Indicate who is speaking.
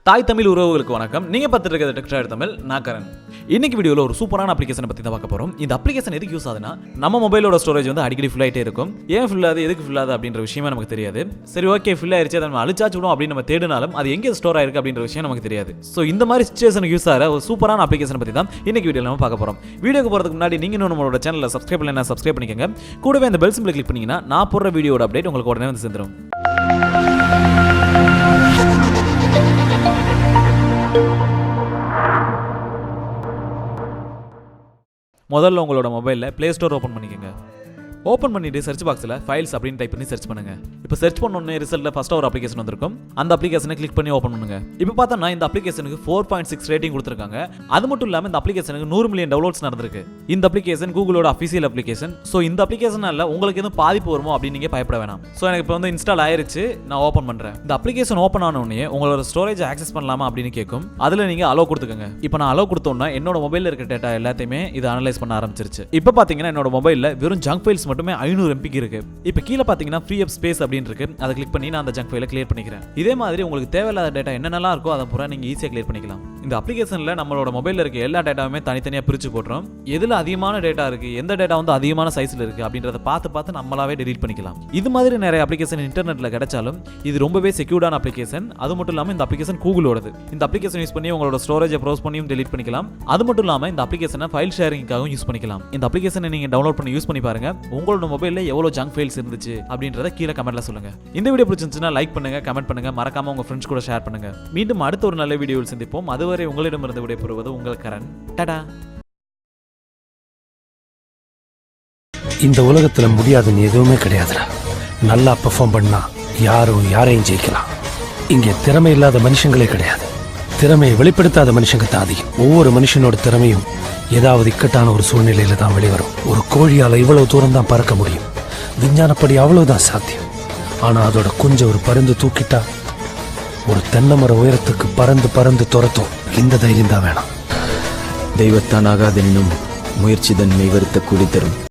Speaker 1: தாய் தமிழ் உறவுகளுக்கு வணக்கம். நீங்க பார்த்துட்டு இருக்கிறது டெக்ஸ்டைல் தமிழ். நான் கரண். இன்னைக்கு வீடியோல ஒரு சூப்பரான அப்ளிகேஷனை பத்தி தான் பார்க்க போறோம். இந்த அப்ளிகேஷன் எதுக்கு யூஸ் ஆகுதுன்னா, நம்ம மொபைலோட ஸ்டோரேஜ் வந்து அடிக்கடி ஃபுல் ஆயிட்டே இருக்கும். ஏன் ஃபுல் ஆகுது, எதுக்கு ஃபுல் ஆகுது அப்படின்ற விஷயமே நமக்கு தெரியாது. சரி, ஓகே, ஃபுல் ஆயிருச்சு, அதை நம்ம அழிச்சாச்சு விடும் அப்படின்னு நம்ம தேடினாலும் அது எங்கே ஸ்டோர் ஆயிருக்கு அப்படின்ற விஷயம் நமக்கு தெரியாது. ஸோ இந்த மாதிரி சிச்சுவேஷனுக்கு யூஸ் ஆகிற ஒரு சூப்பரான அப்ளிகேஷனை பத்தி தான் இன்னைக்கு வீடியோல நம்ம பார்க்க போறோம். வீடியோக்கு போறதுக்கு முன்னாடி நீங்க இன்னும் நம்மளோட சேனலை சப்ஸ்கிரைப் பண்ணலைன்னா சப்ஸ்கிரைப் பண்ணிக்கங்க. கூடவே அந்த பெல் சிம்பிளை கிளிக் பண்ணீங்கன்னா நான் போடுற வீடியோட அப்டேட் உங்களுக்கு உடனே வந்து சேர்ந்துடும். முதல்ல உங்களோட மொபைலில் ப்ளே ஸ்டோர் ஓப்பன் பண்ணிக்கோங்க. ஓப்பன் பண்ணிட்டு சர்ச் பாக்ஸில் ஃபைல்ஸ் அப்படின்னு டைப் பண்ணி சர்ச் பண்ணுங்க. இப்போ சர்ச் பண்ணோன்னே ரிசல்ட்டில் ஃபர்ஸ்ட் ஒரு அப்ளிகேஷன் வந்திருக்கும். அந்த அப்ளிகேஷனை கிளிக் பண்ணி ஓப்பன் பண்ணுங்க. இப்போ பார்த்தோம்னா இந்த அப்ளிகேஷனுக்கு 4.6 ரேட்டிங் கொடுத்துருக்காங்க. அது மட்டும் இல்லாமல் இந்த அப்ளிகேஷனுக்கு 100 மில்லியன் டவுன்லோட்ஸ் நடந்திருக்கு. இந்த அப்ளிகேஷன் கூகுளோட அஃபிஷியல் அப்ளிகேஷன். ஸோ இந்த அப்ளிகேஷனால உங்களுக்கு எதுவும் பாதிப்பு வருமோ அப்படின்னு நீங்கள் பயப்பட வேணாம். ஸோ எனக்கு இப்போ வந்து இன்ஸ்டால் ஆயிருச்சு, நான் ஓப்பன் பண்ணுறேன். இந்த அப்ளிகேஷன் ஓப்பன் ஆன உடனே உங்களோட ஸ்டோரேஜ் ஆக்சஸ் பண்ணலாமா அப்படின்னு கேட்கும். அதில் நீங்கள் அலோ கொடுத்துக்கோங்க. இப்போ நான் அலோ கொடுத்தோன்னா என்னோட மொபைலில் இருக்க டேட்டா எல்லாத்தையுமே இது அனலைஸ் பண்ண ஆரம்பிச்சிருச்சு. இப்போ பார்த்தீங்கன்னா என்னோட மொபைலில் வெறும் ஜங்க் ஃபைல்ஸ் மட்டுமே 500 MB இருக்கு. இப்போ கீழே பார்த்தீங்கன்னா ஃப்ரீ அப் ஸ்பேஸ் அப்படின்னு இருக்கு. அதை கிளிக் பண்ணி நான் அந்த ஜங்க் ஃபைலை கிளியர் பண்ணிக்கிறேன். இதே மாதிரி உங்களுக்கு தேவையில்லாத டேட்டா என்னென்னலாம் இருக்கோ அதை பூரா நீங்க ஈஸியாக கிளியர் பண்ணிக்கலாம். இந்த அப்ளிகேஷன்ல நம்மளோட மொபைலில் இருக்க எல்லா டேட்டாவுமே தனித்தனியாக பிரிச்சு போட்டுரும். எதுல அதிகமான டேட்டா இருக்கு, எந்த டேட்டா வந்து அதிகமான சைஸ்ல இருக்கு அப்படின்றத பார்த்து நம்மளாவே டெலீட் பண்ணிக்கலாம். இது மாதிரி நிறைய அப்ளிகேஷன் இன்டர்நெட்ல கிடைச்சாலும் இது ரொம்பவே செக்யூர்டான அப்ளிகேஷன். அது மட்டும் இல்லாமல் இந்த அப்ளிகேஷன் கூகுளோடது. இந்த அப்ளிகேஷன் யூஸ் பண்ணி உங்களோட ஸ்டோரேஜை ப்ரௌஸ் பண்ணியும் டெலீட் பண்ணிக்கலாம். அது மட்டும் இல்லாமல் இந்த அப்ளிகேஷனை ஃபைல் ஷேரிங்காகவும் யூஸ் பண்ணிக்கலாம். இந்த அப்ளிகேஷனை நீங்க டவுன்லோட் பண்ணி யூஸ் பண்ணி பாருங்க. உங்களோட மொபைலில் எவ்வளவு ஜங்க் ஃபைல்ஸ் இருந்துச்சு அப்படின்றத கீழே கமெண்ட்ல சொல்லுங்க. இந்த வீடியோ பிடிச்சிருந்துச்சுன்னா லைக் பண்ணுங்க, கமெண்ட் பண்ணுங்க, மறக்காம உங்க ஃப்ரெண்ட்ஸ் கூட ஷேர் பண்ணுங்க. மீண்டும் அடுத்த ஒரு நல்ல வீடியோவில் சந்திப்போம். அதுவரை உங்களிடமிருந்து விடைபெறுவது உங்கள் கரண். டாடா.
Speaker 2: இந்த உலகத்துல முடியாதுன்னு எதுவுமே கிடையாதுடா. நல்லா பெர்ஃபார்ம் பண்ணா யாரையும் ஜெயிக்கலாம். இங்க திறமை இல்லாத மனுஷங்களே கிடையாது. திறமையை வெளிப்படுத்தாத மனுஷங்க தான் அதிகம். ஒவ்வொரு மனுஷனோட திறமையும் ஏதாவது இக்கட்டான ஒரு சூழ்நிலையில தான் வெளிவரும். ஒரு கோழியால இவ்வளவு தூரம் தான் பறக்க முடியும். விஞ்ஞானப்படி அவ்வளவுதான் சாத்தியம். ஆனா அதோட கொஞ்சம் ஒரு பருந்து தூக்கிட்டா ஒரு தென்னை மர உயரத்துக்கு பறந்து துரத்தும். இந்த தைரியம் தான் வேணும்.
Speaker 3: தெய்வத்தான் ஆகாதெனினும் முயற்சி தன்மை வருத்த கூடி தரும்.